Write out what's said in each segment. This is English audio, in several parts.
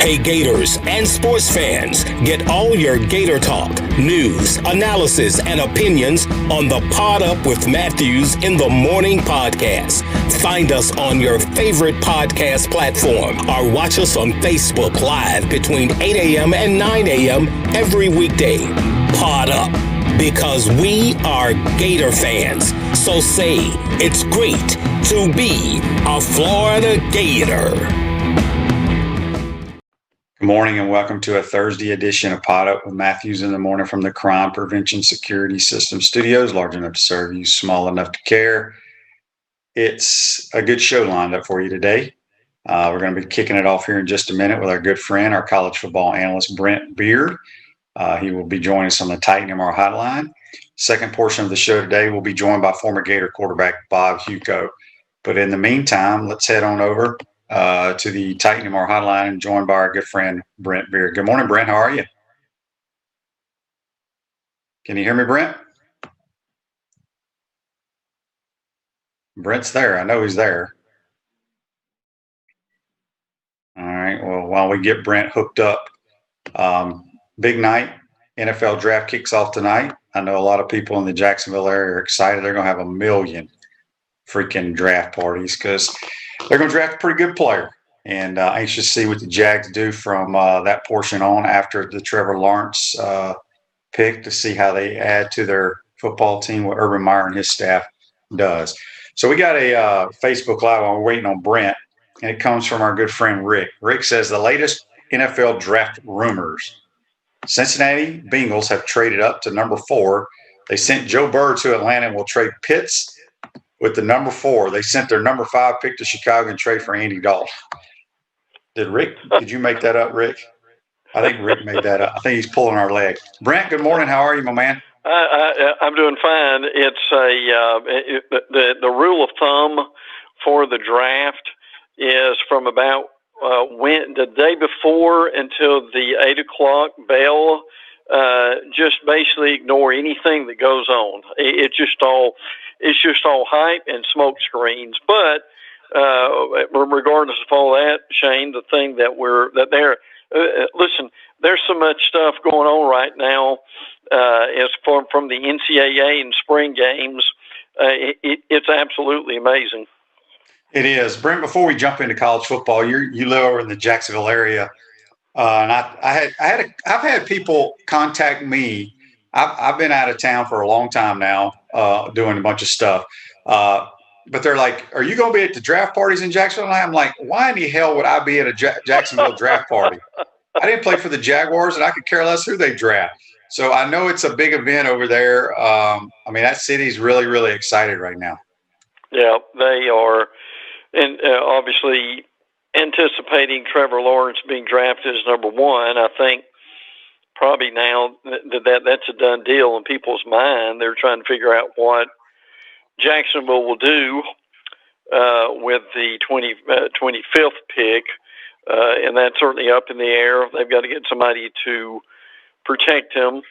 Hey Gators and sports fans, get all your Gator talk, news, analysis, and opinions on the Pod Up with Matthews in the Morning podcast. Find us on your favorite podcast platform or watch us on Facebook Live between 8 a.m. and 9 a.m. every weekday. Pod Up, because we are Gator fans. So say, it's great to be a Florida Gator. Good morning and welcome to a Thursday edition of Pod Up with Matthews in the Morning from the Crime Prevention Security System Studios, large enough to serve you, small enough to care. It's a good show lined up for you today. We're going to be kicking it off here in just a minute with our good friend, our college football analyst, Brent Beaird. He will be joining us on the Titan MR hotline. Second portion of the show today, we'll be joined by former Gator quarterback Bob Hewko. But in the meantime, let's head on over to the Titan MR hotline and joined by our good friend, Brent Beaird. Good morning, Brent. How are you? Can you hear me, Brent? Brent's there. I know he's there. All right. Well, while we get Brent hooked up, big night. NFL draft kicks off tonight. I know a lot of people in the Jacksonville area are excited. They're going to have 1 million freaking draft parties because they're going to draft a pretty good player. And anxious to see what the Jags do from that portion on after the Trevor Lawrence pick to see how they add to their football team, what Urban Meyer and his staff does. So we got a Facebook Live while we're waiting on Brent, and it comes from our good friend Rick. Rick says the latest NFL draft rumors. Cincinnati Bengals have traded up to number 4. They sent Joe Burrow to Atlanta and will trade Pitts with the number 4. They sent their number 5 pick to Chicago and trade for Andy Dalton. Did you make that up, Rick? I think Rick made that up. I think he's pulling our leg. Brent, good morning. How are you, my man? I'm doing fine. It's the rule of thumb for the draft is from about the day before until the 8 o'clock bell. Just basically ignore anything that goes on. It's just all hype and smoke screens. But regardless of all that, Shane, the thing listen, there's so much stuff going on right now. As from the NCAA and spring games, it's absolutely amazing. It is. Brent, before we jump into college football, you live over in the Jacksonville area, and I've had people contact me. I've been out of town for a long time now, doing a bunch of stuff. But they're like, "Are you going to be at the draft parties in Jacksonville?" And I'm like, "Why in the hell would I be at a Jacksonville draft party? I didn't play for the Jaguars, and I could care less who they draft." So I know it's a big event over there. I mean, that city's really, really excited right now. Yeah, they are. And obviously anticipating Trevor Lawrence being drafted as number 1, I think probably now that's a done deal in people's mind. They're trying to figure out what Jacksonville will do with the 25th pick, and that's certainly up in the air. They've got to get somebody to protect him.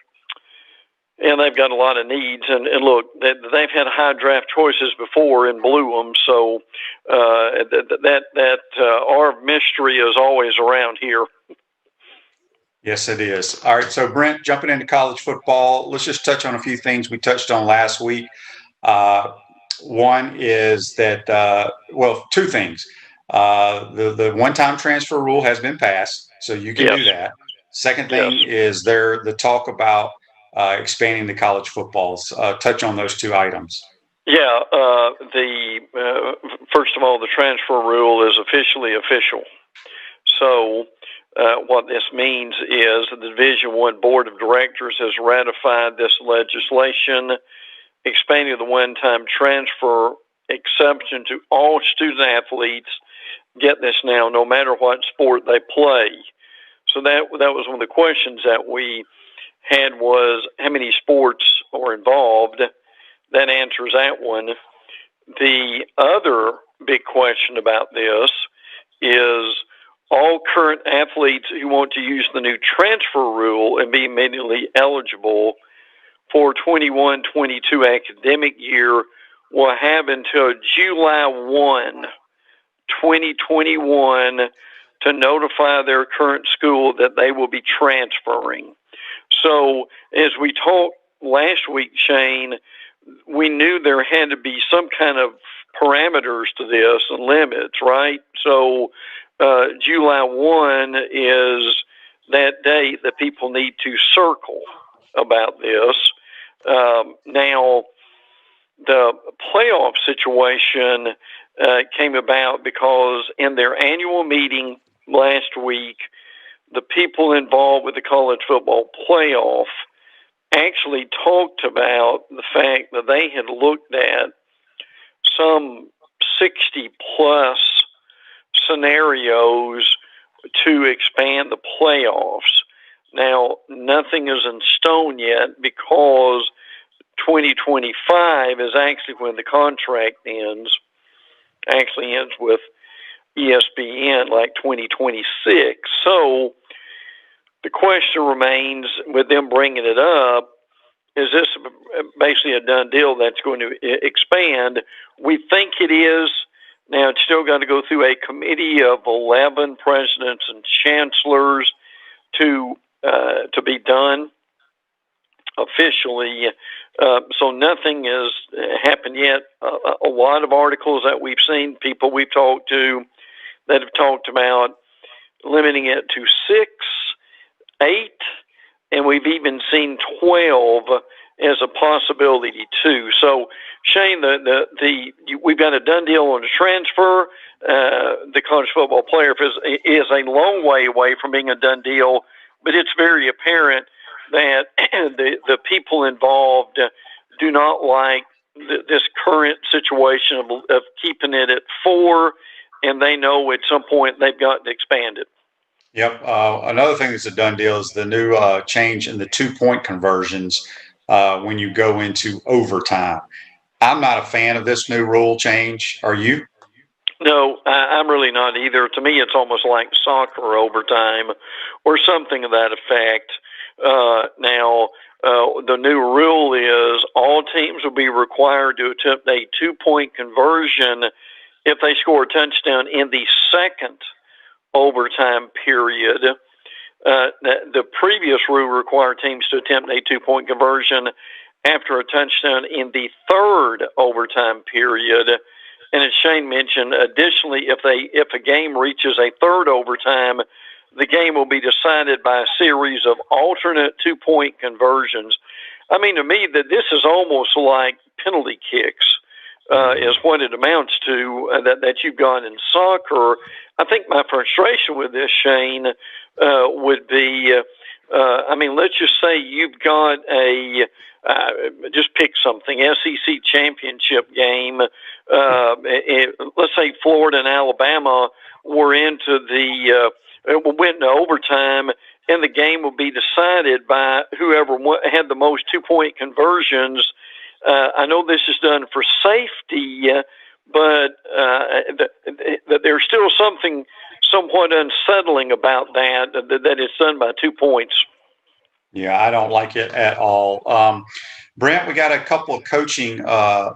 And they've got a lot of needs. And look, they've had high draft choices before and blew them. So our mystery is always around here. Yes, it is. All right. So, Brent, jumping into college football, let's just touch on a few things we touched on last week. One is that, 2 things. The one-time transfer rule has been passed, so you can do that. Second thing is the talk about expanding the college footballs. Touch on those 2 items. Yeah. First of all, the transfer rule is officially official. So what this means is the Division I Board of Directors has ratified this legislation, expanding the one-time transfer exception to all student athletes. Get this now, no matter what sport they play. So that was one of the questions that we had was how many sports are involved. That answers that one. The other big question about this is all current athletes who want to use the new transfer rule and be immediately eligible for 21-22 academic year will have until July 1, 2021 to to notify their current school that they will be transferring. So as we talked last week, Shane, we knew there had to be some kind of parameters to this and limits, right? So July 1 is that date that people need to circle about this. Now, the playoff situation came about because in their annual meeting last week, the people involved with the college football playoff actually talked about the fact that they had looked at some 60-plus scenarios to expand the playoffs. Now, nothing is in stone yet because 2025 is actually when the contract ends. Actually ends with ESPN like 2026. So the question remains with them bringing it up, is this basically a done deal that's going to expand? We think it is. Now, it's still got to go through a committee of 11 presidents and chancellors to be done officially. So nothing has happened yet. A lot of articles that we've seen, people we've talked to that have talked about limiting it to 6, 8, and we've even seen 12 as a possibility too. So, Shane, we've got a done deal on the transfer. The college football playoff is a long way away from being a done deal, but it's very apparent that the people involved do not like this current situation of keeping it at 4, and they know at some point they've got to expand it. Yep. Another thing that's a done deal is the new change in the 2-point conversions when you go into overtime. I'm not a fan of this new rule change. Are you? No, I'm really not either. To me, it's almost like soccer overtime or something of that effect. Now, the new rule is all teams will be required to attempt a 2-point conversion if they score a touchdown in the second overtime period. The previous rule required teams to attempt a 2-point conversion after a touchdown in the third overtime period. And as Shane mentioned, additionally, if a game reaches a third overtime, the game will be decided by a series of alternate 2-point conversions. I mean, to me, that this is almost like penalty kicks. Is what it amounts to that you've got in soccer. I think my frustration with this, Shane, would be, I mean, let's just say you've got just pick something, SEC championship game. Let's say Florida and Alabama were went into overtime, and the game will be decided by whoever had the most 2-point conversions. I know this is done for safety, but there's still something somewhat unsettling about that it's done by 2 points. Yeah, I don't like it at all. Brent, we got a couple of coaching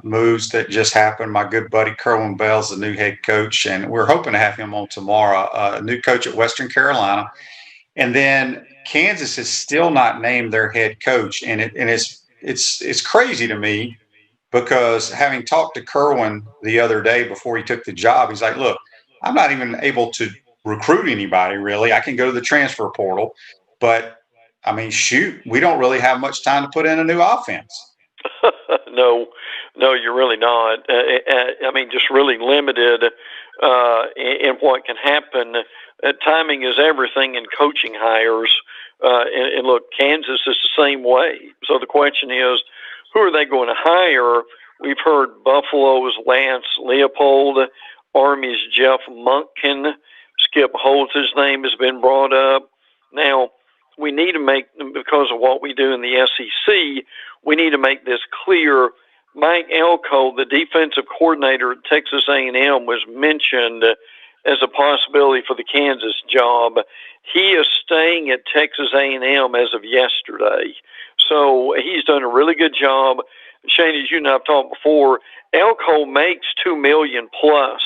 moves that just happened. My good buddy Kerwin Bell's the new head coach, and we're hoping to have him on tomorrow. A new coach at Western Carolina. And then Kansas has still not named their head coach, and it's crazy to me because having talked to Kerwin the other day before he took the job, he's like, look, I'm not even able to recruit anybody really. I can go to the transfer portal, but I mean, shoot, we don't really have much time to put in a new offense. No, you're really not. I mean, just really limited in what can happen. Timing is everything in coaching hires. And look, Kansas is the same way. So the question is, who are they going to hire? We've heard Buffalo's Lance Leopold, Army's Jeff Monken, Skip Holtz's name has been brought up. Now, we need to make, because of what we do in the SEC, we need to make this clear. Mike Elko, the defensive coordinator at Texas A&M, was mentioned as a possibility for the Kansas job. He is staying at Texas A&M as of yesterday. So he's done a really good job. Shane, as you and I have talked before, Elko makes $2 million plus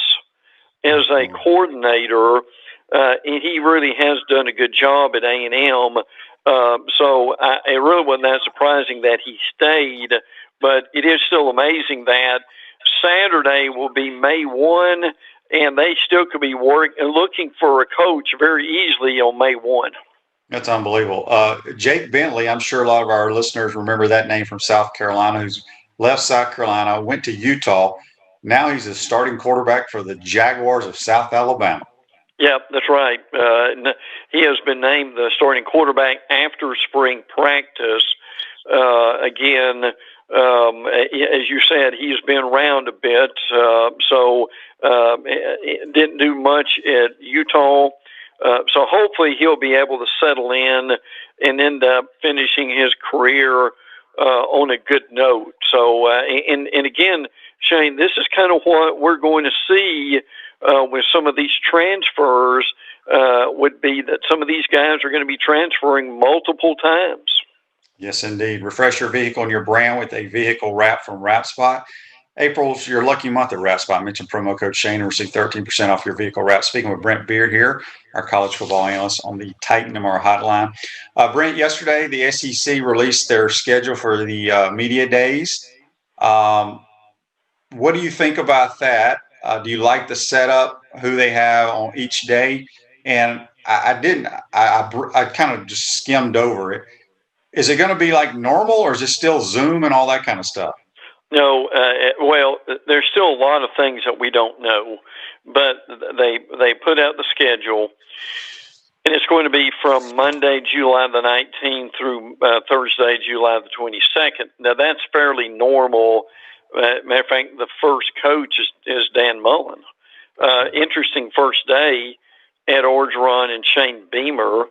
as a coordinator. and he really has done a good job at A&M. So it really wasn't that surprising that he stayed, but it is still amazing that Saturday will be May 1, and they still could be looking for a coach very easily on May 1. That's unbelievable. Jake Bentley, I'm sure a lot of our listeners remember that name from South Carolina, who's left South Carolina, went to Utah. Now he's a starting quarterback for the Jaguars of South Alabama. Yeah, that's right. He has been named the starting quarterback after spring practice. Again, as you said, he's been around a bit, so didn't do much at Utah. So hopefully he'll be able to settle in and end up finishing his career on a good note. So, and again, Shane, this is kind of what we're going to see with some of these transfers, would be that some of these guys are going to be transferring multiple times. Yes, indeed. Refresh your vehicle and your brand with a vehicle wrap from WrapSpot. April's your lucky month at WrapSpot. Mention promo code Shane and receive 13% off your vehicle wrap. Speaking with Brent Beaird here, our college football analyst on the Titan MR hotline. Brent, yesterday the SEC released their schedule for the media days. What do you think about that? Do you like the setup, who they have on each day? And I kind of just skimmed over it. Is it going to be like normal, or is it still Zoom and all that kind of stuff? No, well, there's still a lot of things that we don't know, but they put out the schedule, and it's going to be from Monday, July the 19th through Thursday, July the 22nd. Now, that's fairly normal. Matter of fact, the first coach is Dan Mullen. Interesting first day, Ed Orgeron and Shane Beamer.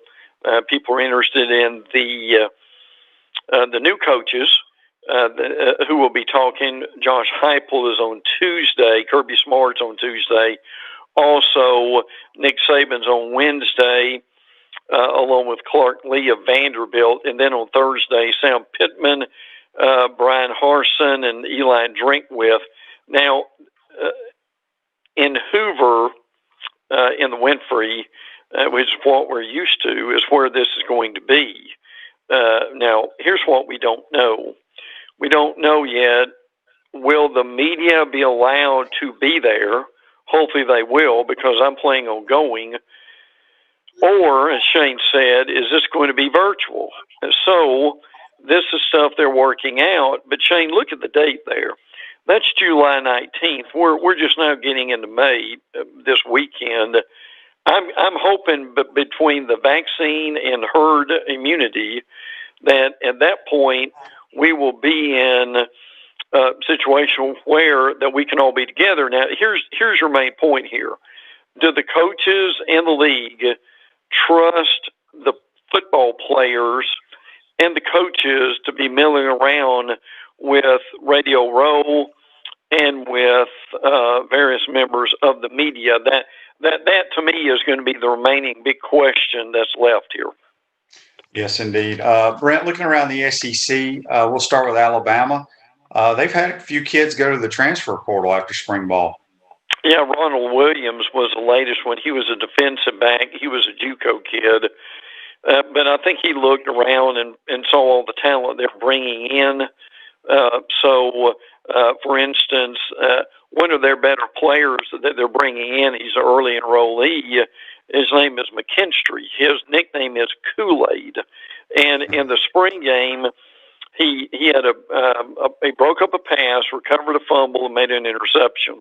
People are interested in the new coaches who will be talking. Josh Heupel is on Tuesday. Kirby Smart's on Tuesday. Also, Nick Saban's on Wednesday, along with Clark Lee of Vanderbilt. And then on Thursday, Sam Pittman, Brian Harsin, and Eli Drinkwith. Now, in Hoover, in the Winfrey, which is what we're used to, is where this is going to be. Now, here's what we don't know. We don't know yet, will the media be allowed to be there? Hopefully they will, because I'm planning on going. Or, as Shane said, is this going to be virtual? So, this is stuff they're working out. But, Shane, look at the date there. That's July 19th. We're just now getting into May this weekend. I'm hoping between the vaccine and herd immunity that at that point we will be in a situation where that we can all be together. Now, here's your main point here. Do the coaches and the league trust the football players and the coaches to be milling around with Radio Row and with various members of the media? That to me is going to be the remaining big question that's left here. Yes, indeed. Brent, looking around the SEC, we'll start with Alabama. They've had a few kids go to the transfer portal after spring ball. Yeah, Ronald Williams was the latest one. He was a defensive back. He was a JUCO kid. But I think he looked around and saw all the talent they're bringing in. For instance, one of their better players that they're bringing in, he's an early enrollee. His name is McKinstry. His nickname is Kool-Aid. And in the spring game, he had he broke up a pass, recovered a fumble, and made an interception.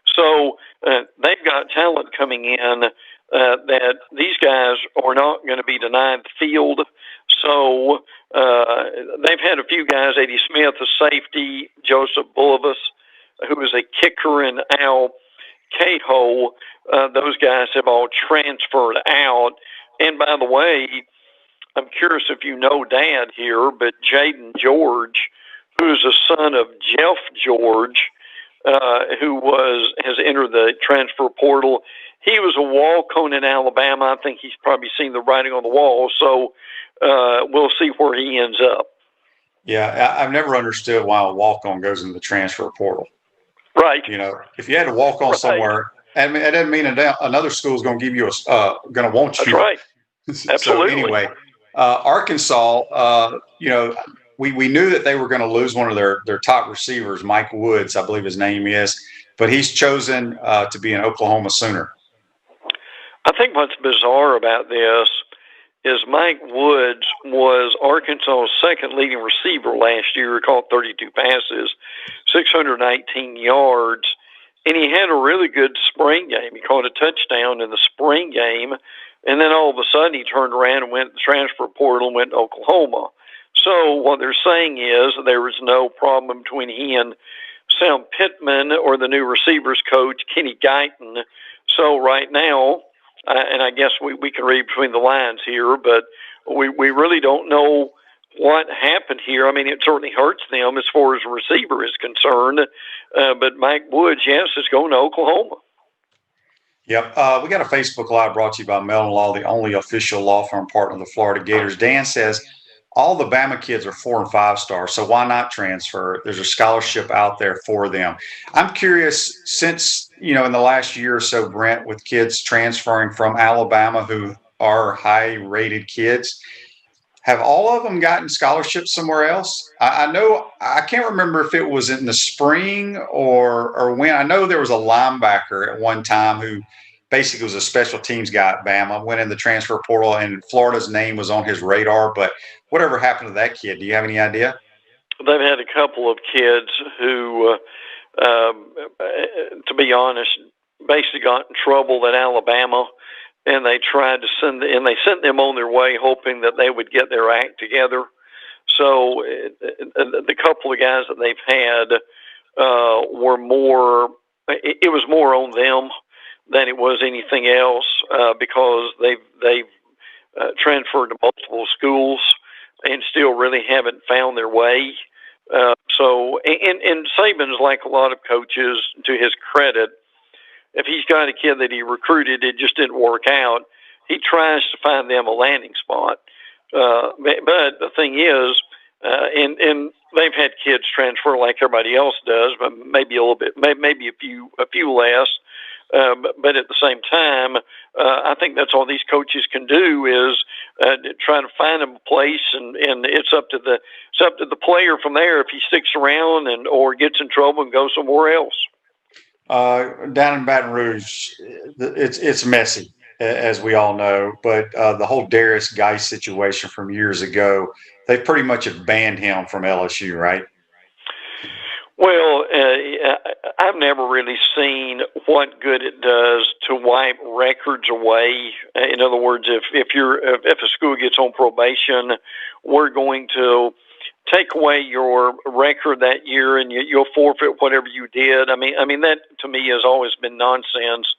So they've got talent coming in that these guys are not going to be denied the field. So they've had a few guys, Eddie Smith, a safety, Joseph Bulovas, who is a kicker, and Al Cahoe. Those guys have all transferred out. And by the way, I'm curious if you know Dad here, but Jaden George, who's the son of Jeff George, who has entered the transfer portal. He was a walk-on in Alabama. I think he's probably seen the writing on the wall. So we'll see where he ends up. Yeah, I've never understood why a walk-on goes in the transfer portal. Right. You know, if you had to walk on somewhere I mean, it doesn't mean another school is going to give you going to want you. That's right. Absolutely. So anyway, Arkansas, we knew that they were going to lose one of their top receivers, Mike Woods, I believe his name is, but he's chosen to be an Oklahoma Sooner. I think what's bizarre about this is Mike Woods was Arkansas's second leading receiver last year. He caught 32 passes, 618 yards, and he had a really good spring game. He caught a touchdown in the spring game, and then all of a sudden he turned around and went to the transfer portal and went to Oklahoma. So what they're saying is there was no problem between he and Sam Pittman or the new receivers coach, Kenny Guyton. So right now, and I guess we can read between the lines here, but we really don't know what happened here. I mean, it certainly hurts them as far as a receiver is concerned. But Mike Woods, yes, is going to Oklahoma. Yep. We got a Facebook Live brought to you by Mellon Law, the only official law firm partner of the Florida Gators. Dan says, all the Bama kids are 4 and 5 stars, so why not transfer? There's a scholarship out there for them. I'm curious, since, in the last year or so, Brent, with kids transferring from Alabama who are high-rated kids, have all of them gotten scholarships somewhere else? I know, I can't remember if it was in the spring or when. I know there was a linebacker at one time who basically was a special teams guy at Bama, went in the transfer portal, and Florida's name was on his radar. But whatever happened to that kid? Do you have any idea? They've had a couple of kids who, to be honest, basically got in trouble at Alabama, and they tried to they sent them on their way, hoping that they would get their act together. So the couple of guys that they've had were more. It was more on them than it was anything else, because they've transferred to multiple schools and still really haven't found their way. So Saban's like a lot of coaches, to his credit, if he's got a kid that he recruited, it just didn't work out, he tries to find them a landing spot. But the thing is, and they've had kids transfer like everybody else does, but maybe a little bit, maybe a few less. But at the same time, I think that's all these coaches can do is try to find them a place, and it's up to the player from there if he sticks around or gets in trouble and goes somewhere else. Down in Baton Rouge, it's messy, as we all know. But the whole Darius Geis situation from years ago, they pretty much have banned him from LSU, right? Well, I've never really seen what good it does to wipe records away. In other words, if a school gets on probation, we're going to take away your record that year, and you'll forfeit whatever you did. I mean that to me has always been nonsense.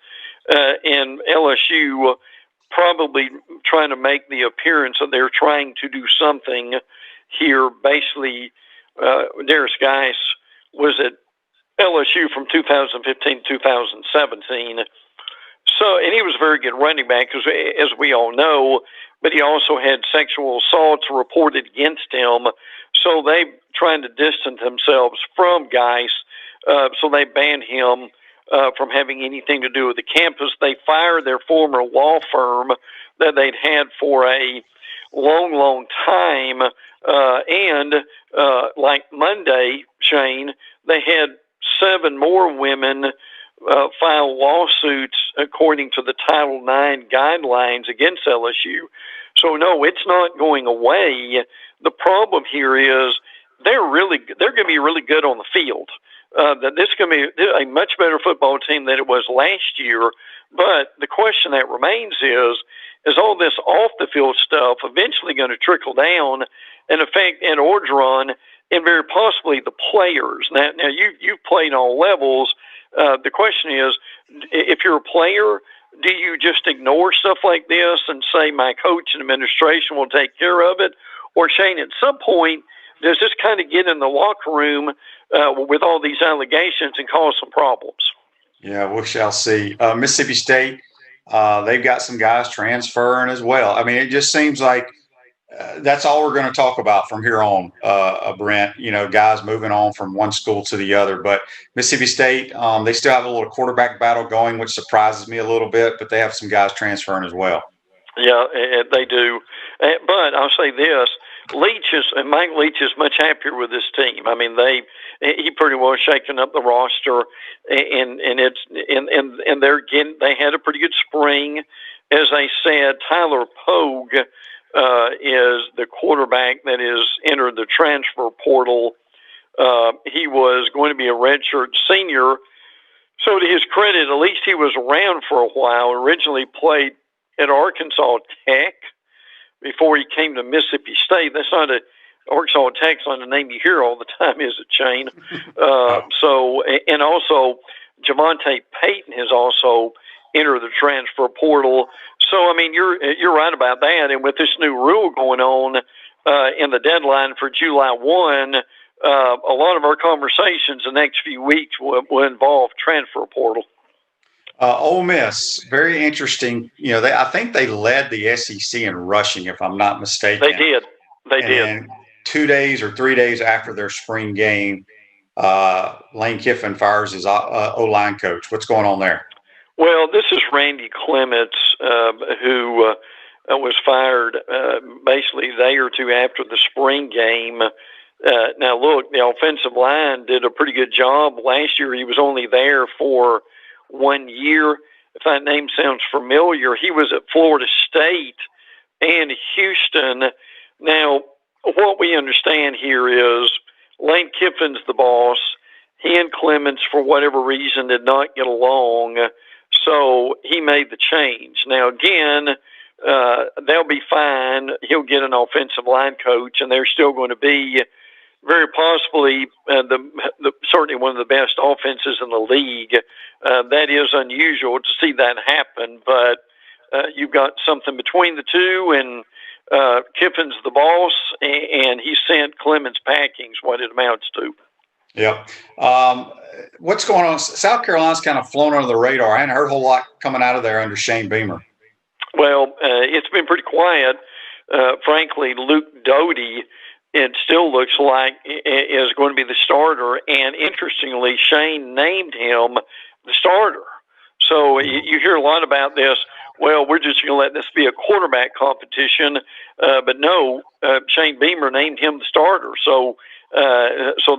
And LSU probably trying to make the appearance that they're trying to do something here. Basically, Darius Geis was at LSU from 2015 to 2017. So, and he was a very good running back, as we all know, but he also had sexual assaults reported against him. So they trying to distance themselves from Geis. So they banned him from having anything to do with the campus. They fired their former law firm that they'd had for a long, long time. And like Monday, Shane, they had 7 more women file lawsuits according to the Title IX guidelines against LSU. So no, it's not going away. The problem here is they're going to be really good on the field. That this is going to be a much better football team than it was last year. But the question that remains is all this off the field stuff eventually going to trickle down and affect Ed Orgeron and very possibly the players? Now you've played all levels. The question is, if you're a player, do you just ignore stuff like this and say my coach and administration will take care of it? Or, Shane, at some point, does this kind of get in the locker room with all these allegations and cause some problems? Yeah, we shall see. Mississippi State, they've got some guys transferring as well. I mean, it just seems like that's all we're going to talk about from here on, Brent. Guys moving on from one school to the other. But Mississippi State, they still have a little quarterback battle going, which surprises me a little bit. But they have some guys transferring as well. Yeah, they do. But I'll say this: Mike Leach is much happier with this team. I mean, he pretty well shaken up the roster, and they had a pretty good spring. As I said, Tyler Pogue is the quarterback that is entered the transfer portal. He was going to be a redshirt senior, so to his credit, at least he was around for a while. Originally played at Arkansas Tech before he came to Mississippi State. That's not Arkansas Tech's not a name you hear all the time, is it, Shane? And also Javonte Payton has also entered the transfer portal. So, I mean, you're right about that. And with this new rule going on in the deadline for July 1, a lot of our conversations the next few weeks will involve transfer portal. Ole Miss, very interesting. I think they led the SEC in rushing, if I'm not mistaken. They did. 2 days or 3 days after their spring game, Lane Kiffin fires his O-line coach. What's going on there? Well, this is Randy Clements, who was fired basically a day or two after the spring game. Now, look, the offensive line did a pretty good job. Last year, he was only there for 1 year. If that name sounds familiar, he was at Florida State and Houston. Now, what we understand here is Lane Kiffin's the boss. He and Clements, for whatever reason, did not get along, so he made the change. Now, again, they'll be fine. He'll get an offensive line coach, and they're still going to be very possibly certainly one of the best offenses in the league. That is unusual to see that happen, but you've got something between the two, and Kiffin's the boss, and he sent Clements packing is what it amounts to. Yeah. What's going on? South Carolina's kind of flown under the radar. I hadn't heard a whole lot coming out of there under Shane Beamer. Well, it's been pretty quiet. Frankly, Luke Doty, it still looks like is going to be the starter. And interestingly, Shane named him the starter. So you hear a lot about this. Well, we're just going to let this be a quarterback competition. But no, Shane Beamer named him the starter. So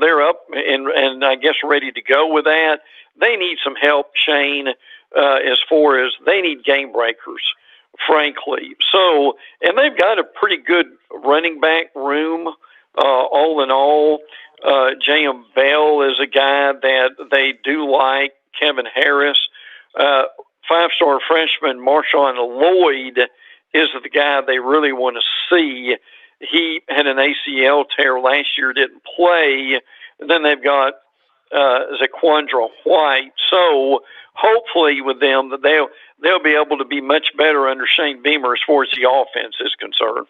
they're up and I guess ready to go with that. They need some help, Shane, as far as they need game breakers, frankly. So, and they've got a pretty good running back room, all in all. J.M. Bell is a guy that they do like. Kevin Harris, five-star freshman Marshawn Lloyd is the guy they really want to see. He had an ACL tear last year, didn't play. And then they've got Zaquandra White. So hopefully with them that they'll be able to be much better under Shane Beamer as far as the offense is concerned.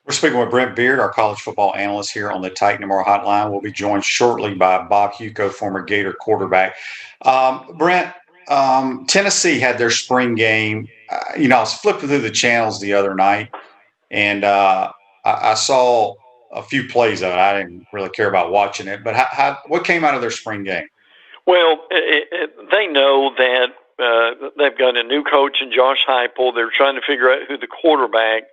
We're speaking with Brent Beaird, our college football analyst here on the Titan Tomorrow Hotline. We'll be joined shortly by Bob Hewko, former Gator quarterback. Brent, Tennessee had their spring game. I was flipping through the channels the other night, and I saw a few plays of it. I didn't really care about watching it, but what came out of their spring game? Well, they know that they've got a new coach in Josh Heupel. They're trying to figure out who the quarterback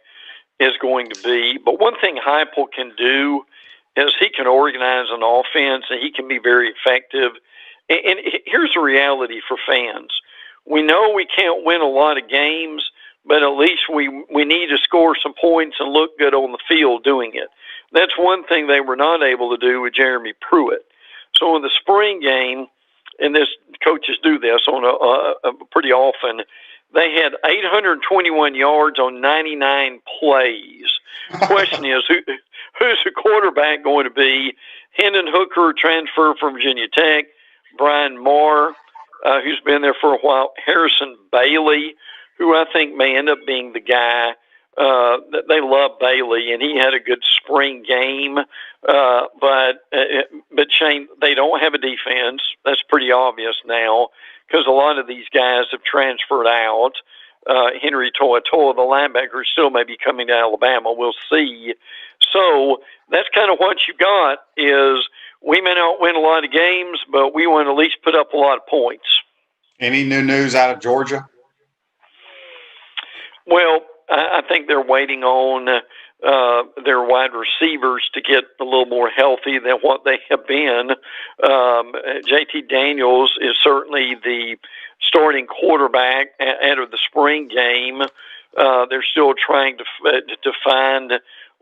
is going to be. But one thing Heupel can do is he can organize an offense, and he can be very effective. And here's the reality for fans. We know we can't win a lot of games, but at least we need to score some points and look good on the field doing it. That's one thing they were not able to do with Jeremy Pruitt. So in the spring game, and this coaches do this on a pretty often, they had 821 yards on 99 plays. The question is, who's the quarterback going to be? Hendon Hooker, transfer from Virginia Tech. Brian Marr, who's been there for a while. Harrison Bailey, who I think may end up being the guy. They love Bailey, and he had a good spring game. But Shane, they don't have a defense. That's pretty obvious now because a lot of these guys have transferred out. Henry To'oTo'o, the linebacker, still may be coming to Alabama. We'll see. So that's kind of what you got is we may not win a lot of games, but we want to at least put up a lot of points. Any new news out of Georgia? Well, I think they're waiting on their wide receivers to get a little more healthy than what they have been. JT Daniels is certainly the starting quarterback out of the spring game. They're still trying to find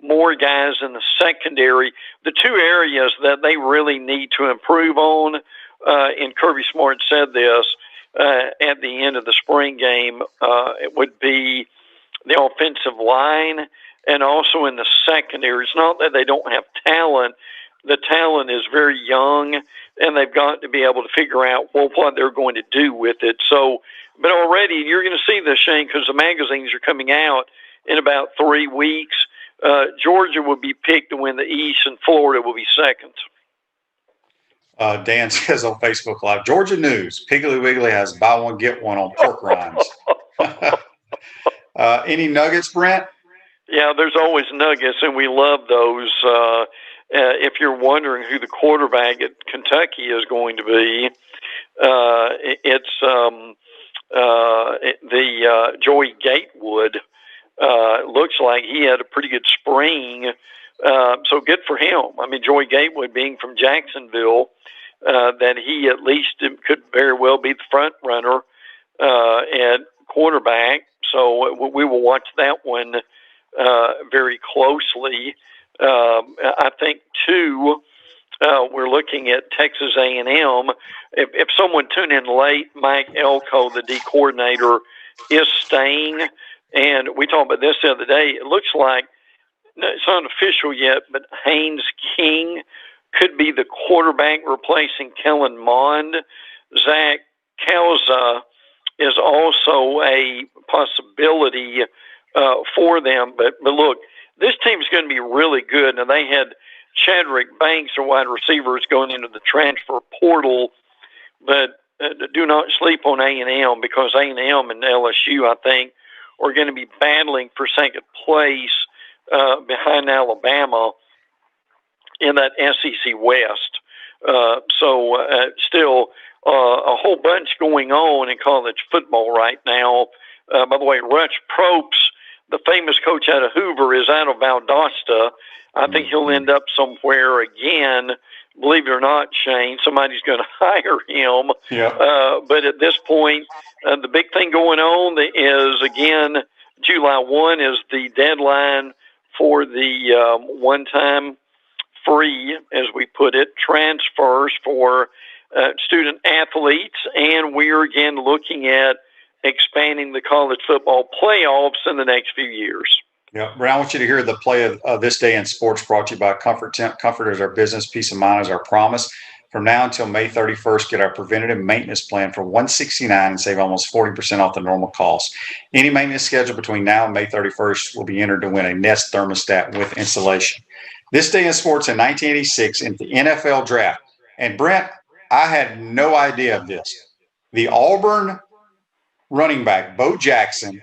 more guys in the secondary. The two areas that they really need to improve on, and Kirby Smart said this at the end of the spring game, it would be the offensive line and also in the secondary. It's not that they don't have talent. The talent is very young, and they've got to be able to figure out what they're going to do with it. So, but already you're going to see this, Shane, because the magazines are coming out in about 3 weeks. Georgia will be picked to win the East, and Florida will be second. Dan says on Facebook Live, Georgia news, Piggly Wiggly has buy one, get one on pork rinds. Any nuggets, Brent? Yeah, there's always nuggets, and we love those. If you're wondering who the quarterback at Kentucky is going to be, it's Joey Gatewood. Looks like he had a pretty good spring, so good for him. I mean, Joey Gatewood being from Jacksonville, that he at least could very well be the front runner at quarterback. So we will watch that one very closely. I think too, we're looking at Texas A&M. If someone tuned in late, Mike Elko, the D coordinator, is staying. And we talked about this the other day. It looks like it's not official yet, but Haynes King could be the quarterback replacing Kellen Mond. Zach Kauza is also a possibility for them. But look, this team's going to be really good. Now, they had Chadrick Banks, their wide receivers, going into the transfer portal. But do not sleep on A&M, because A&M and LSU, I think, are going to be battling for second place behind Alabama in that SEC West. Still a whole bunch going on in college football right now. By the way, Rutch Probst, the famous coach out of Hoover, is out of Valdosta. I think he'll end up somewhere again. Believe it or not, Shane, somebody's going to hire him. Yeah. But at this point, the big thing going on is, again, July 1 is the deadline for the one-time free, as we put it, transfers for student athletes. And we're, again, looking at expanding the college football playoffs in the next few years. Yeah, Brent, I want you to hear the play of this day in sports, brought to you by Comfort Temp. Comfort is our business. Peace of mind is our promise. From now until May 31st, get our preventative maintenance plan for $169 and save almost 40% off the normal cost. Any maintenance schedule between now and May 31st will be entered to win a Nest thermostat with installation. This day in sports in 1986 in the NFL draft. And Brent, I had no idea of this. The Auburn running back, Bo Jackson,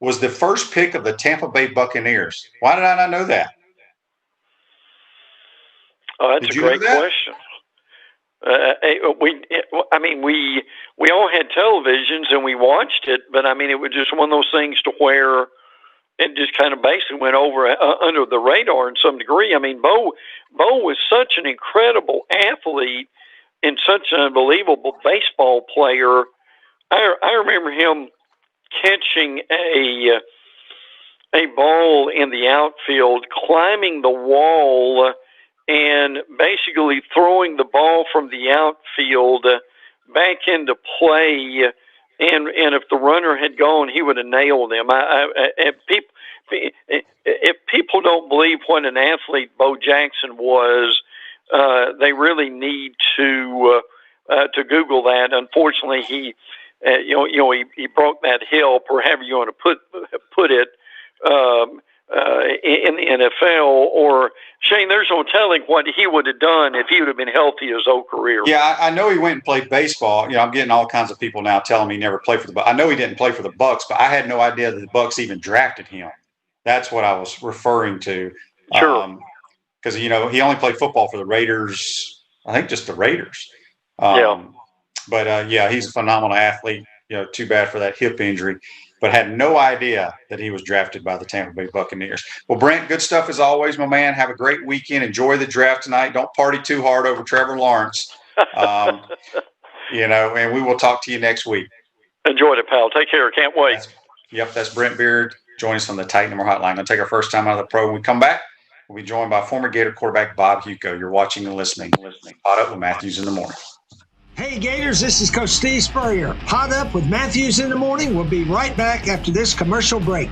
was the first pick of the Tampa Bay Buccaneers. Why did I not know that? Oh, that's a great question. We all had televisions and we watched it, but I mean, it was just one of those things to where it just kind of basically went over under the radar in some degree. I mean, Bo was such an incredible athlete and such an unbelievable baseball player. I remember him catching a ball in the outfield, climbing the wall, and basically throwing the ball from the outfield back into play. And if the runner had gone, he would have nailed him. If people don't believe what an athlete Bo Jackson was, they really need to Google that. Unfortunately, he broke that hip, or however you want to put it. in the NFL. Or Shane, there's no telling what he would have done if he would have been healthy his whole career. Yeah, I know he went and played baseball. I'm getting all kinds of people now telling me he never played for the Bucs. I know he didn't play for the Bucs, but I had no idea that the Bucs even drafted him. That's what I was referring to. Sure. Because, he only played football for the Raiders. I think just the Raiders. But, he's a phenomenal athlete. Too bad for that hip injury. But had no idea that he was drafted by the Tampa Bay Buccaneers. Well, Brent, good stuff as always, my man. Have a great weekend. Enjoy the draft tonight. Don't party too hard over Trevor Lawrence. And we will talk to you next week. Enjoyed it, pal. Take care. Can't wait. That's Brent Beaird. Join us on the Titan More Hotline. Going to take our first time out of the pro. When we come back, we'll be joined by former Gator quarterback Bob Hewko. You're watching and listening. Caught Up with Matthews in the Morning. Hey Gators, this is Coach Steve Spurrier. Hot Up with Matthews in the Morning. We'll be right back after this commercial break.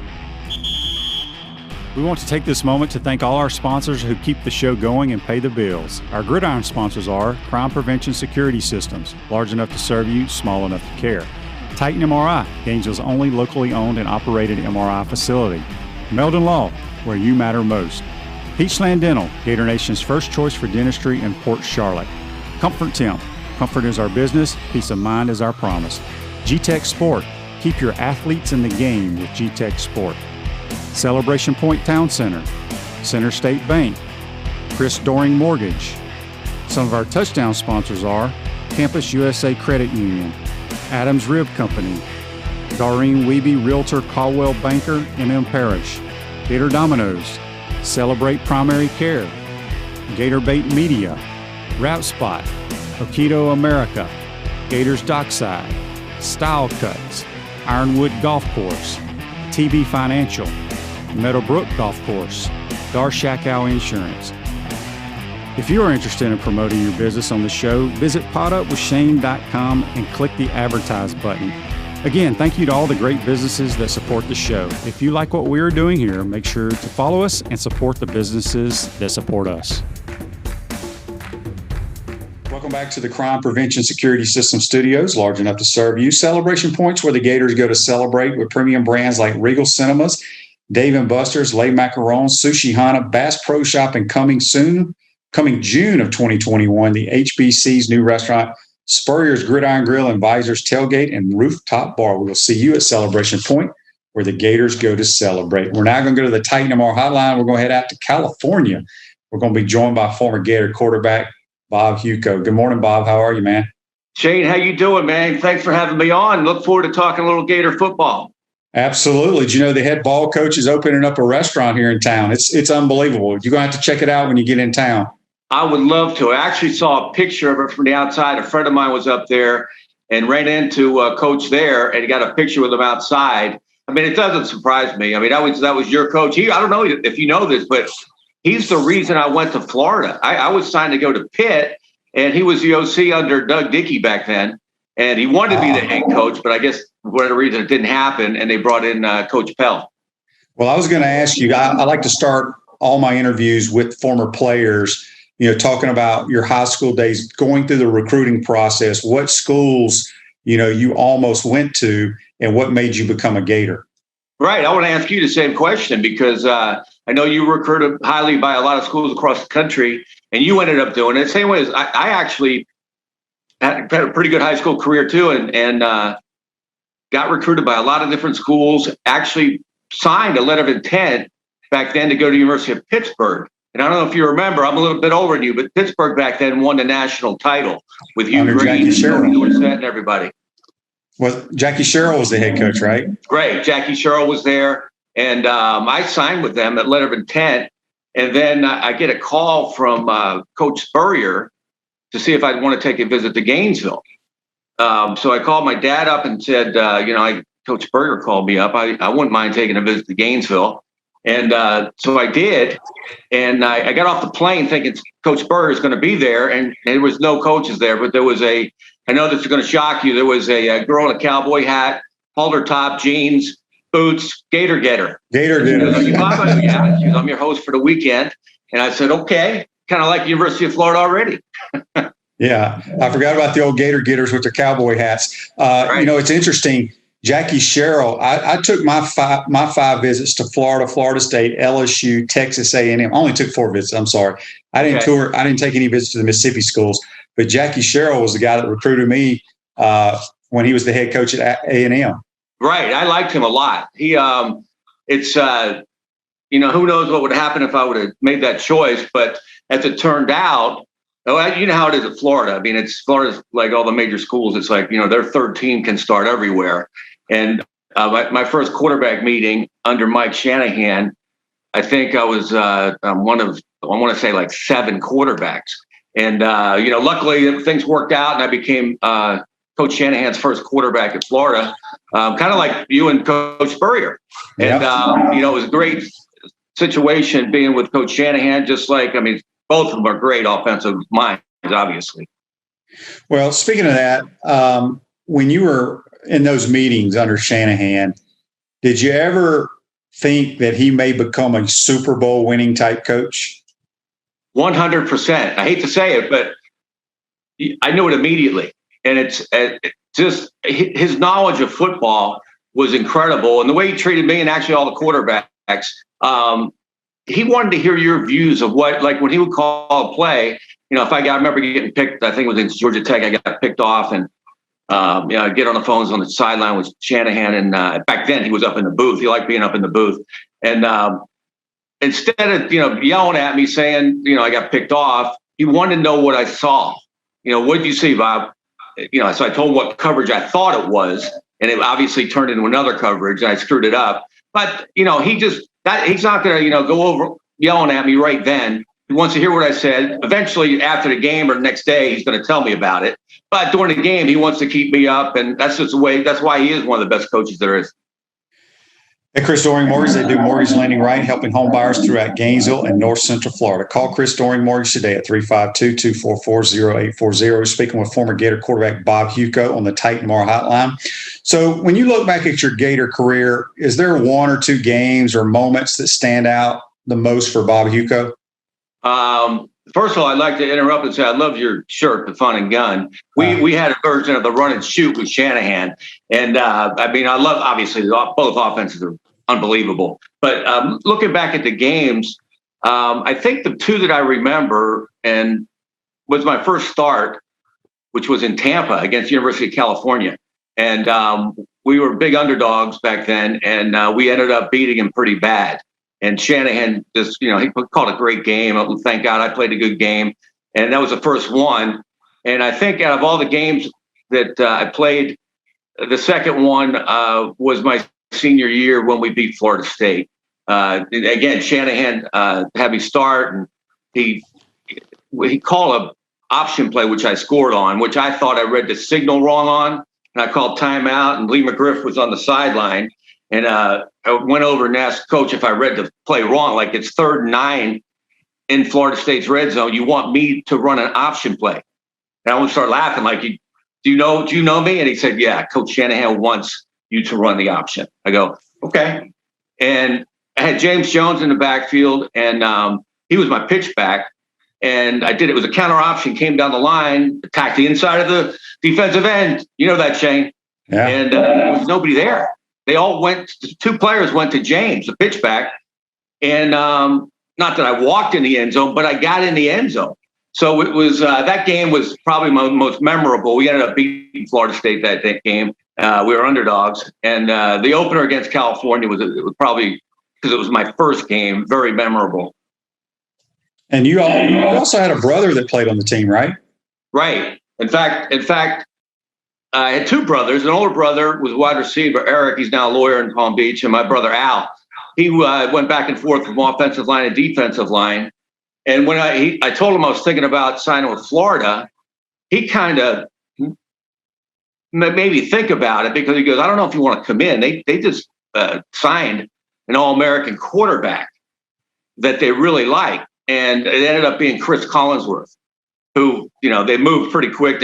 We want to take this moment to thank all our sponsors who keep the show going and pay the bills. Our gridiron sponsors are Crime Prevention Security Systems, large enough to serve you, small enough to care. Titan MRI, Gainesville's only locally owned and operated MRI facility. Meldon Law, where you matter most. Peachland Dental, Gator Nation's first choice for dentistry in Port Charlotte. Comfort Temp. Comfort is our business, peace of mind is our promise. G-Tech Sport, keep your athletes in the game with G-Tech Sport. Celebration Point Town Center, Center State Bank, Chris Doring Mortgage. Some of our touchdown sponsors are Campus USA Credit Union, Adams Rib Company, Doreen Wiebe Realtor Caldwell Banker, MM Parish, Gator Dominoes, Celebrate Primary Care, Gator Bait Media, Route Spot, Okido America, Gators Dockside, Style Cuts, Ironwood Golf Course, TB Financial, Meadowbrook Golf Course, Darshakow Insurance. If you are interested in promoting your business on the show, visit potupwithshane.com and click the Advertise button. Again, thank you to all the great businesses that support the show. If you like what we are doing here, make sure to follow us and support the businesses that support us. Welcome back to the Crime Prevention Security System Studios, large enough to serve you. Celebration Points, where the Gators go to celebrate with premium brands like Regal Cinemas, Dave & Buster's, Les Macarons, Sushi Hana, Bass Pro Shop, and coming June of 2021, the HBC's new restaurant, Spurrier's Gridiron Grill and Visor's Tailgate and Rooftop Bar. We will see you at Celebration Point, where the Gators go to celebrate. We're now going to go to the Titan MR Hotline. We're going to head out to California. We're going to be joined by former Gator quarterback Bob Hewko. Good morning, Bob. How are you, man? Shane, how you doing, man? Thanks for having me on. Look forward to talking a little Gator football. Absolutely. Do you know the head ball coach is opening up a restaurant here in town? It's unbelievable. You're going to have to check it out when you get in town. I would love to. I actually saw a picture of it from the outside. A friend of mine was up there and ran into a coach there, and he got a picture with him outside. I mean, it doesn't surprise me. I mean, that was your coach. I don't know if you know this, but he's the reason I went to Florida. I was signed to go to Pitt, and he was the OC under Doug Dickey back then. And he wanted to be the head coach, but I guess for whatever reason it didn't happen, and they brought in Coach Pell. Well, I was going to ask you, I like to start all my interviews with former players, talking about your high school days, going through the recruiting process, what schools, you almost went to, and what made you become a Gator. Right. I want to ask you the same question because I know you were recruited highly by a lot of schools across the country, and you ended up doing it. Same way as I actually had a pretty good high school career too, and got recruited by a lot of different schools, actually signed a letter of intent back then to go to the University of Pittsburgh. And I don't know if you remember, I'm a little bit older than you, but Pittsburgh back then won the national title with Hugh Green and everybody. Well, Jackie Sherrill was the head coach, right? Great. Jackie Sherrill was there. And I signed with them at letter of intent. And then I get a call from Coach Spurrier to see if I'd want to take a visit to Gainesville. So I called my dad up and said, Coach Spurrier called me up. I wouldn't mind taking a visit to Gainesville. And so I did. And I got off the plane thinking Coach Spurrier is going to be there. And there was no coaches there, but there was I know this is going to shock you. There was a girl in a cowboy hat, halter top, jeans, boots, Gator Getter. Gator Getter. Yeah, she was, I'm your host for the weekend. And I said, okay, kind of like the University of Florida already. Yeah, I forgot about the old Gator Getters with their cowboy hats. Right. It's interesting. Jackie Sherrill, I took my five visits to Florida, Florida State, LSU, Texas A&M. I only took 4 visits. I'm sorry. I didn't tour. I didn't take any visits to the Mississippi schools. But Jackie Sherrill was the guy that recruited me when he was the head coach at A&M. Right. I liked him a lot. He, who knows what would happen if I would have made that choice. But as it turned out, you know how it is at Florida. I mean, Florida's like all the major schools. It's like, their third team can start everywhere. And my first quarterback meeting under Mike Shanahan, I think I was one of, I want to say like 7 quarterbacks. And, luckily things worked out and I became Coach Shanahan's first quarterback at Florida, kind of like you and Coach Spurrier. And, it was a great situation being with Coach Shanahan, both of them are great offensive minds, obviously. Well, speaking of that, when you were in those meetings under Shanahan, did you ever think that he may become a Super Bowl winning type coach? 100%. I hate to say it, but I knew it immediately. And it's just his knowledge of football was incredible. And the way he treated me and actually all the quarterbacks, he wanted to hear your views of what, like when he would call a play, if I remember getting picked, I think it was in Georgia Tech, I got picked off and, I'd get on the phones on the sideline with Shanahan. And back then he was up in the booth. He liked being up in the booth. And instead of, yelling at me saying, I got picked off, he wanted to know what I saw. What did you see, Bob? So I told him what coverage I thought it was. And it obviously turned into another coverage and I screwed it up. But, he's not going to, go over yelling at me right then. He wants to hear what I said. Eventually, after the game or the next day, he's going to tell me about it. But during the game, he wants to keep me up. And that's just the way. That's why he is one of the best coaches there is. At Chris Doring Mortgage, they do mortgage lending right, helping home buyers throughout Gainesville and North Central Florida. Call Chris Doring Mortgage today at 352-244-0840. Speaking with former Gator quarterback Bob Hewko on the Titan Moore Hotline. So when you look back at your Gator career, is there 1 or 2 games or moments that stand out the most for Bob Hewko? First of all, I'd like to interrupt and say I love your shirt, The Fun and Gun. We had a version of the Run and Shoot with Shanahan. And, I love, obviously, both offenses are unbelievable. But looking back at the games, I think the 2 that I remember and was my first start, which was in Tampa against University of California. And we were big underdogs back then, and we ended up beating him pretty bad. And Shanahan just, he called a great game. Thank God I played a good game. And that was the first one. And I think out of all the games that I played, the second one was my senior year when we beat Florida State. Again, Shanahan had me start, and he called an option play, which I scored on, which I thought I read the signal wrong on. And I called timeout, and Lee McGriff was on the sideline. And I went over and asked Coach if I read the play wrong, like it's 3rd and 9 in Florida State's red zone. You want me to run an option play? And I would start laughing, like, do you know me? And he said, yeah, Coach Shanahan wants you to run the option. I go, okay. And I had James Jones in the backfield, and he was my pitch back. And I did it was a counter option, came down the line, attacked the inside of the defensive end. You know that, Shane. Yeah. And there was nobody there. They all 2 players went to James, the pitchback. And not that I walked in the end zone, but I got in the end zone. So it was that game was probably my most memorable. We ended up beating Florida State that game. We were underdogs. And the opener against California was probably, because it was my first game, very memorable. And you also had a brother that played on the team, right? Right. In fact, I had 2 brothers. An older brother was wide receiver, Eric. He's now a lawyer in Palm Beach. And my brother, Al, he went back and forth from offensive line and defensive line. And when I told him I was thinking about signing with Florida, he kind of made me think about it, because he goes, I don't know if you want to come in. They just signed an All-American quarterback that they really like. And it ended up being Chris Collinsworth, who, they moved pretty quick.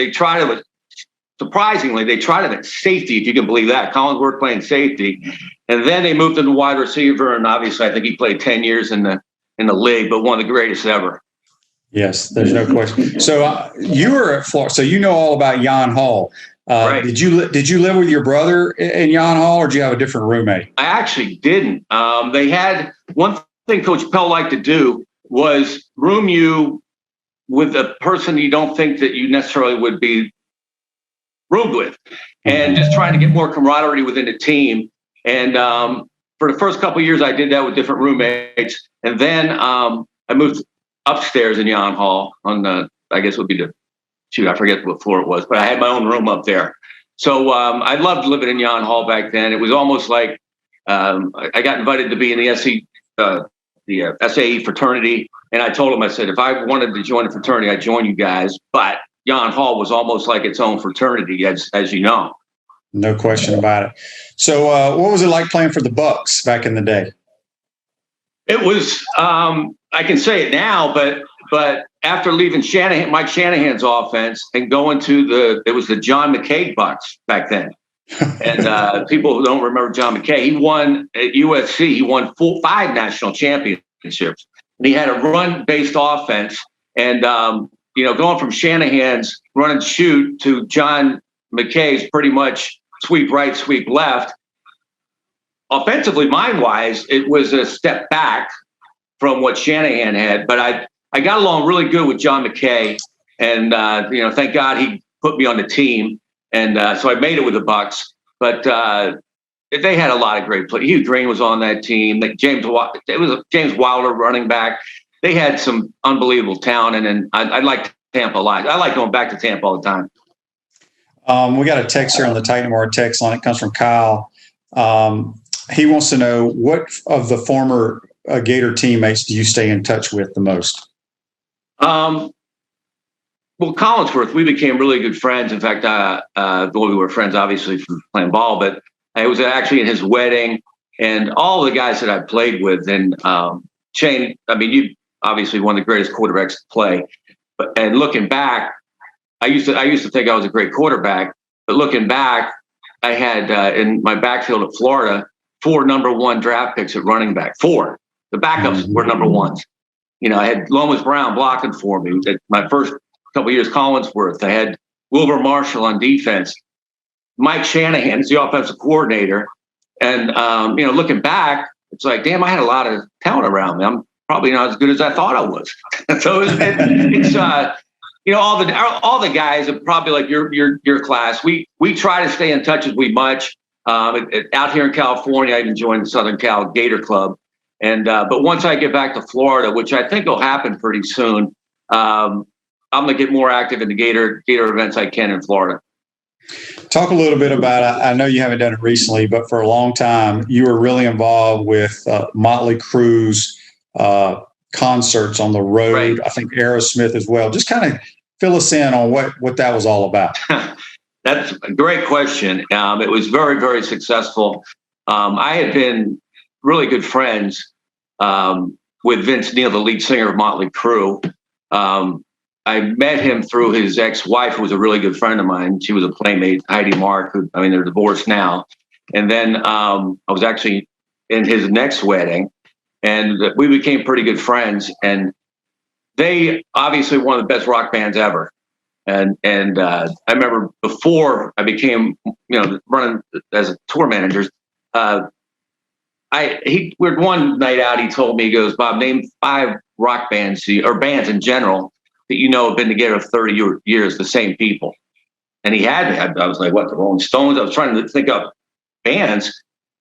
Surprisingly, they tried him at safety, if you can believe that. Collinsworth playing safety. And then they moved him to wide receiver. And obviously, I think he played 10 years in the league, but one of the greatest ever. Yes, there's no question. So you were at Florida, so you know all about Jan Hall. Right. Did you live with your brother in Yon Hall, or did you have a different roommate? I actually didn't. They had one thing Coach Pell liked to do was room you with a person you don't think that you necessarily would be roomed with, and just trying to get more camaraderie within the team. And for the first couple of years, I did that with different roommates, and then I moved upstairs in Yon Hall on the, I guess it would be I forget what floor it was, but I had my own room up there. So I loved living in Yon Hall back then. It was almost like I got invited to be in the SAE fraternity, and I told them, I said, if I wanted to join a fraternity, I'd join you guys. But Yon Hall was almost like its own fraternity, as you know. No question about it. So what was it like playing for the Bucs back in the day? It was, I can say it now, but after leaving Mike Shanahan's offense and going to it was the John McKay Bucs back then. And people who don't remember John McKay, he won at USC. He won 5 national championships. And he had a run-based offense. And, going from Shanahan's run and shoot to John McKay's pretty much sweep right, sweep left. Offensively, mind-wise, it was a step back from what Shanahan had. But I got along really good with John McKay. And, thank God he put me on the team. And so I made it with the Bucs, but they had a lot of great players. Hugh Green was on that team. James Wilder running back. They had some unbelievable talent, and I like Tampa a lot. I like going back to Tampa all the time. We got a text here on the Titan More text line. It comes from Kyle. He wants to know, what of the former Gator teammates do you stay in touch with the most? Well, Collinsworth, we became really good friends. In fact, we were friends, obviously, from playing ball, but I was actually at his wedding, and all the guys that I played with. And Shane, you obviously one of the greatest quarterbacks to play. And looking back, I used to think I was a great quarterback, but looking back, I had in my backfield at Florida 4 number 1 draft picks at running back. 4. The backups were number 1s. I had Lomas Brown blocking for me. My first couple of years, Collinsworth. I had Wilbur Marshall on defense. Mike Shanahan is the offensive coordinator. And, looking back, it's like, damn, I had a lot of talent around me. I'm probably not as good as I thought I was. So it's all the guys are probably like your class. We try to stay in touch as we much. Out here in California, I even joined the Southern Cal Gator Club. And but once I get back to Florida, which I think will happen pretty soon, I'm going to get more active in the Gator events I can in Florida. Talk a little bit about, I know you haven't done it recently, but for a long time, you were really involved with Motley Crue's concerts on the road. Right. I think Aerosmith as well. Just kind of fill us in on what that was all about. That's a great question. It was very, very successful. I had been really good friends with Vince Neil, the lead singer of Motley Crue. I met him through his ex-wife, who was a really good friend of mine. She was a playmate, Heidi Mark, they're divorced now. And then I was actually in his next wedding, and we became pretty good friends. And they obviously one of the best rock bands ever. And I remember before I became, running as a tour manager, one night out, he told me, he goes, Bob, name 5 rock bands or bands in general that have been together 30 years, the same people. And he had me. I was like, what, the Rolling Stones? I was trying to think of bands.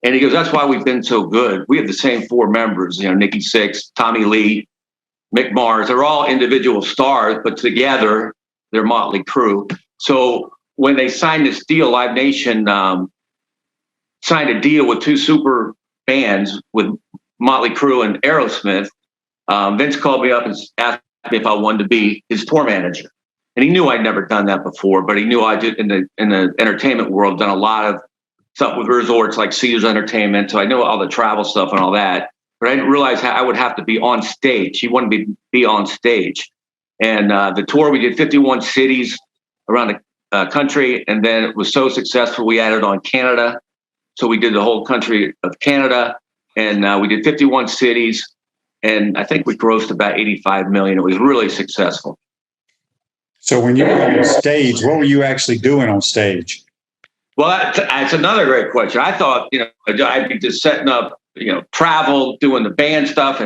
And he goes, that's why we've been so good. We have the same 4 members, Nikki Sixx, Tommy Lee, Mick Mars. They're all individual stars, but together they're Motley Crue. So when they signed this deal, Live Nation signed a deal with 2 super bands with Motley Crue and Aerosmith. Vince called me up and asked me if I wanted to be his tour manager. And he knew I'd never done that before, but he knew I did in the entertainment world, done a lot of stuff with resorts like Caesars Entertainment. So I know all the travel stuff and all that, but I didn't realize how I would have to be on stage. He wanted me to be on stage. And the tour, we did 51 cities around the country. And then it was so successful, we added on Canada. So we did the whole country of Canada, and we did 51 cities. And I think we grossed about $85 million. It was really successful. So when you were on stage, what were you actually doing on stage? Well, that's another great question. I thought, I'd be just setting up, travel, doing the band stuff,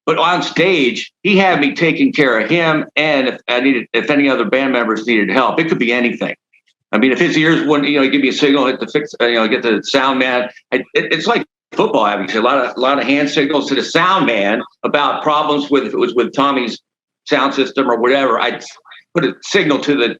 but on stage, he had me taking care of him, and if any other band members needed help, it could be anything. I mean, if his ears wouldn't, give me a signal, hit the fix, get the sound man. It's like football, obviously. A lot of hand signals to the sound man about problems if it was with Tommy's sound system or whatever. I'd put a signal to the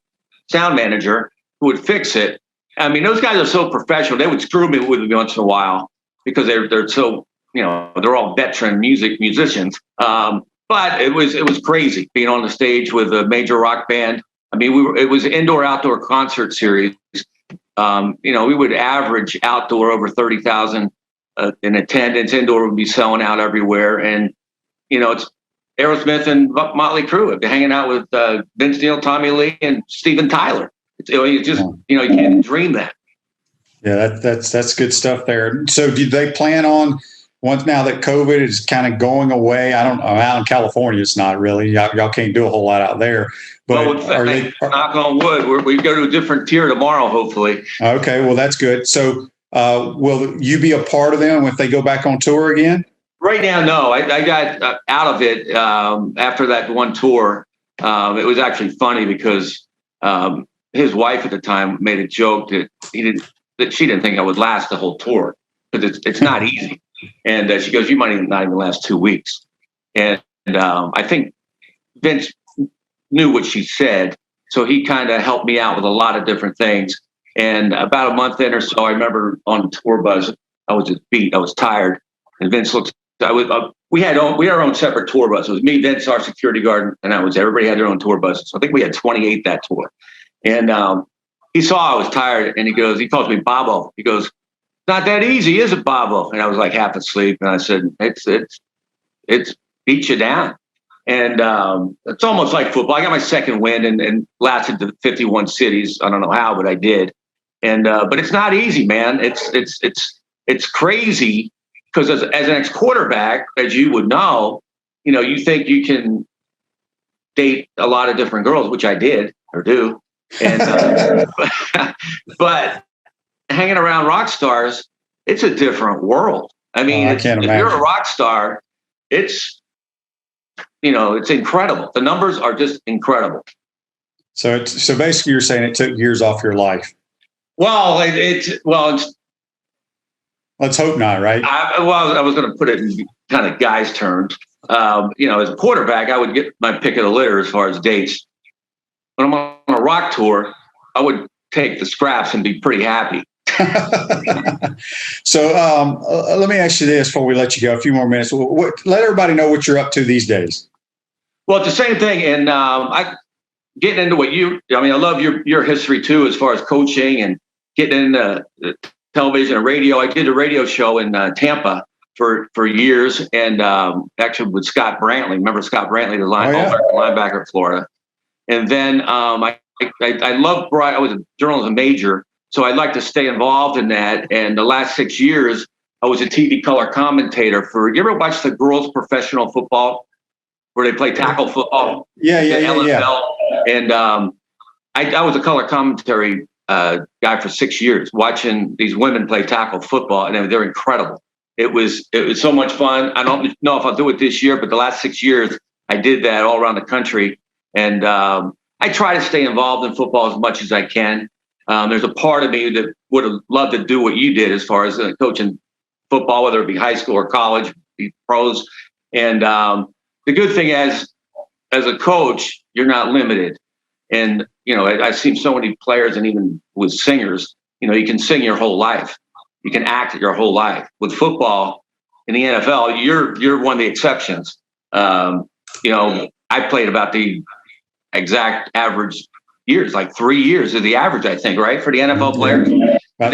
sound manager who would fix it. I mean, those guys are so professional. They would screw me with me once in a while because they're so, they're all veteran musicians. But it was crazy being on the stage with a major rock band. I mean, it was indoor-outdoor concert series. We would average outdoor over 30,000 in attendance. Indoor would be selling out everywhere. And, it's Aerosmith and Motley Crue. I'd be hanging out with Vince Neil, Tommy Lee, and Steven Tyler. You just, you can't dream that. Yeah, that's good stuff there. So do they plan on, once now that COVID is kind of going away, I don't know, out in California, it's not really, y'all can't do a whole lot out there. But knock on wood, we go to a different tier tomorrow, hopefully. Okay, well, that's good. So will you be a part of them if they go back on tour again? Right now, no. I got out of it after that one tour. It was actually funny because his wife at the time made a joke that she didn't think I would last the whole tour because it's not easy. And she goes, "You might not even last 2 weeks." And I think Vince knew what she said, so he kind of helped me out with a lot of different things. And about a month in or so, I remember on the tour bus, I was just beat, I was tired, and Vince looked. We had our own separate tour bus. It was me, Vince, our security guard, and that was everybody had their own tour buses. So I think we had 28 that tour. And he saw I was tired, and he calls me Bobo. He goes, "It's not that easy, is it, Bobo?" And I was like half asleep, and I said, "It's beat you down." And it's almost like football. I got my second win and lasted to 51 cities. I don't know how, but I did. And but it's not easy, man. It's crazy because as an ex-quarterback, as you would know, you think you can date a lot of different girls, which I did or do. And but hanging around rock stars, it's a different world. I mean, I can't if imagine. you're a rock star, it's incredible. The numbers are just incredible. So basically, you're saying it took years off your life. Well, let's hope not, right? I was going to put it in kind of guys' terms. As a quarterback, I would get my pick of the litter as far as dates. When I'm on a rock tour, I would take the scraps and be pretty happy. So let me ask you this before we let you go. A few more minutes. Let everybody know what you're up to these days. Well, it's the same thing, and I getting into what I love your history too, as far as coaching and getting into television and radio. I did a radio show in Tampa for years, and actually with Scott Brantley. Remember Scott Brantley, the linebacker at Florida. And then I loved I was a journalism major, so I'd like to stay involved in that. And the last 6 years, I was a TV color commentator for. You ever watch the girls' professional football, where they play tackle football? Yeah. And I was a color commentary guy for 6 years, watching these women play tackle football, and they're incredible. It was so much fun. I don't know if I'll do it this year, but the last 6 years, I did that all around the country. And I try to stay involved in football as much as I can. There's a part of me that would have loved to do what you did as far as coaching football, whether it be high school or college, be pros. And the good thing is, as a coach, you're not limited. And, I've seen so many players, and even with singers, you can sing your whole life. You can act your whole life. With football in the NFL, you're one of the exceptions. I played about the exact average years, like 3 years is the average, I think, right, for the NFL players. About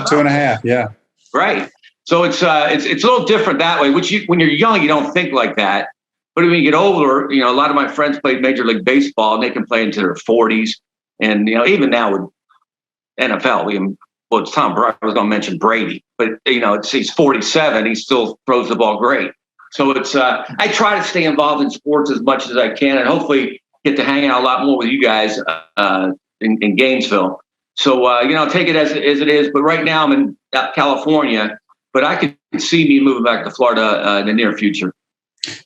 2.5. Yeah. Right. So it's a little different that way. Which when you're young, you don't think like that. But when you get older, a lot of my friends played Major League Baseball, and they can play into their 40s. And even now with NFL, it's Tom Brady. I was going to mention Brady, but he's 47. He still throws the ball great. So it's I try to stay involved in sports as much as I can, and hopefully get to hang out a lot more with you guys in Gainesville. So, take it as it is. But right now I'm in California, but I could see me moving back to Florida in the near future.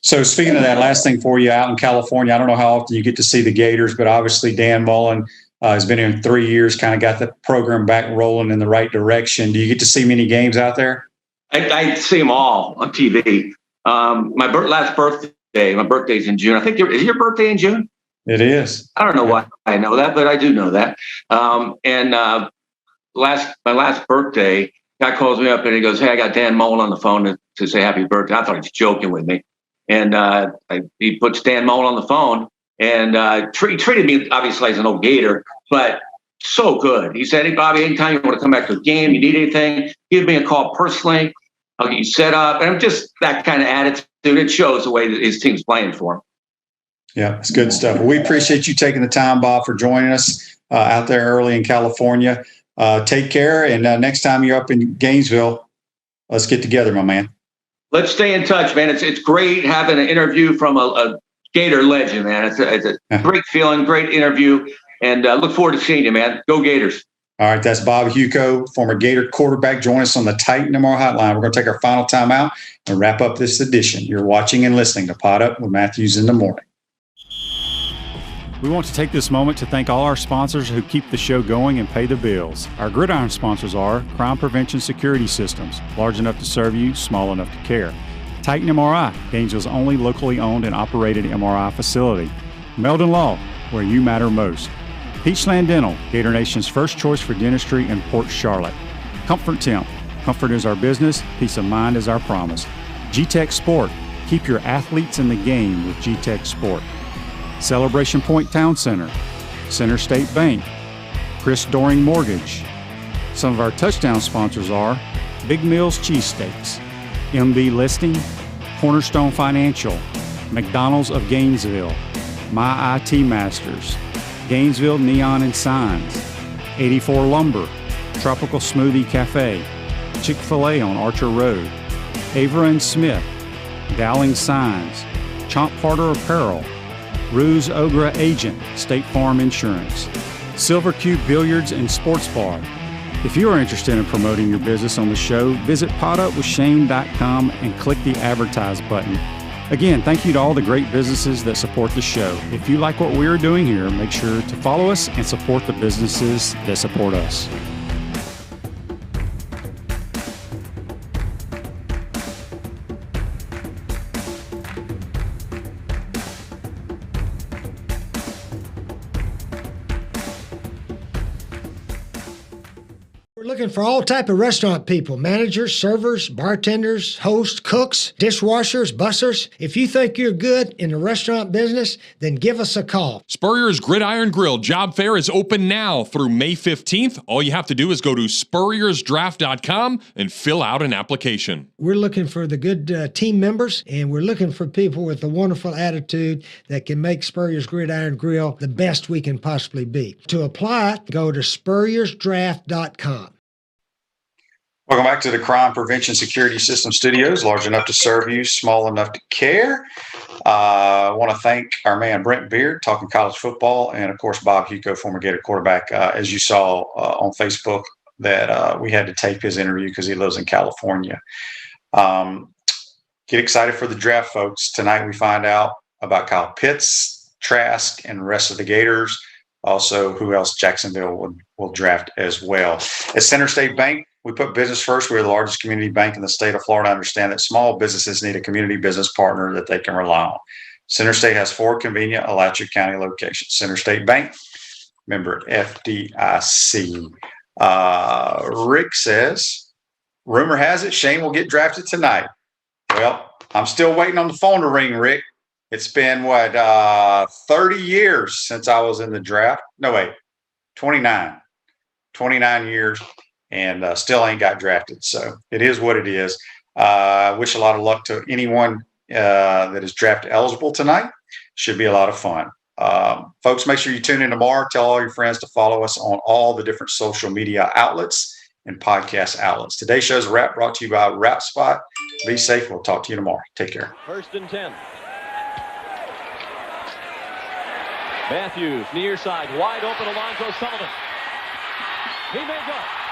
So speaking of that, last thing for you out in California, I don't know how often you get to see the Gators, but obviously Dan Mullen has been here 3 years, kind of got the program back rolling in the right direction. Do you get to see many games out there? I see them all on TV. My last birthday, my birthday's in June. I think is your birthday in June? It is. I don't know why I know that, but I do know that. My last birthday, guy calls me up and he goes, "Hey, I got Dan Mullen on the phone to say happy birthday." I thought he was joking with me. And he puts Dan Mullen on the phone and treated me obviously as an old Gator, but so good. He said, "Hey, Bobby, anytime you want to come back to a game, you need anything, give me a call personally. I'll get you set up." And I'm just that kind of attitude. It shows the way that his team's playing for him. Yeah, it's good stuff. We appreciate you taking the time, Bob, for joining us out there early in California. Take care. And next time you're up in Gainesville, let's get together, my man. Let's stay in touch, man. It's great having an interview from a Gator legend, man. It's a great feeling, great interview, and look forward to seeing you, man. Go Gators. All right, that's Bob Hewko, former Gator quarterback. Join us on the Titan MR Hotline. We're going to take our final time out and wrap up this edition. You're watching and listening to Pod Up with Matthews in the Morning. We want to take this moment to thank all our sponsors who keep the show going and pay the bills. Our gridiron sponsors are Crime Prevention Security Systems, large enough to serve you, small enough to care. Titan MRI, Gainesville's only locally owned and operated MRI facility. Meldon Law, where you matter most. Peachland Dental, Gator Nation's first choice for dentistry in Port Charlotte. Comfort Temp, comfort is our business, peace of mind is our promise. G-Tech Sport, keep your athletes in the game with G-Tech Sport. Celebration Point Town Center, Center State Bank, Chris Doring Mortgage. Some of our touchdown sponsors are Big Mills Cheesesteaks, MB Listing, Cornerstone Financial, McDonald's of Gainesville, My IT Masters, Gainesville Neon and Signs, 84 Lumber, Tropical Smoothie Cafe, Chick-fil-A on Archer Road, Avra and Smith, Dowling Signs, Chomp Carter Apparel, Ruse Ogra Agent, State Farm Insurance, Silver Cube Billiards and Sports Bar. If you are interested in promoting your business on the show, visit podupwithshane.com and click the advertise button. Again, thank you to all the great businesses that support the show. If you like what we are doing here, make sure to follow us and support the businesses that support us. Looking for all type of restaurant people, managers, servers, bartenders, hosts, cooks, dishwashers, bussers. If you think you're good in the restaurant business, then give us a call. Spurrier's Gridiron Grill job fair is open now through May 15th. All you have to do is go to spurriersdraft.com and fill out an application. We're looking for the good team members, and we're looking for people with a wonderful attitude that can make Spurrier's Gridiron Grill the best we can possibly be. To apply, go to spurriersdraft.com. Welcome back to the Crime Prevention Security System Studios, large enough to serve you, small enough to care. I want to thank our man Brent Beaird, talking college football, and of course Bob Hewko, former Gator quarterback. As you saw on Facebook, that we had to tape his interview because he lives in California. Get excited for the draft, folks. Tonight we find out about Kyle Pitts, Trask, and the rest of the Gators. Also, who else Jacksonville will draft as well. At Center State Bank, we put business first. We're the largest community bank in the state of Florida. I understand that small businesses need a community business partner that they can rely on. Center State has 4 convenient Alachua County locations. Center State Bank, member FDIC. Rick says, rumor has it Shane will get drafted tonight. Well, I'm still waiting on the phone to ring, Rick. It's been, 30 years since I was in the draft. No, wait, 29 years. And still ain't got drafted. So it is what it is. I wish a lot of luck to anyone that is draft eligible tonight. Should be a lot of fun. Folks, make sure you tune in tomorrow. Tell all your friends to follow us on all the different social media outlets and podcast outlets. Today's show's a wrap, brought to you by Wrap Spot. Be safe. We'll talk to you tomorrow. Take care. 1st and 10. Matthews, near side, wide open, Alonzo Sullivan. He may go.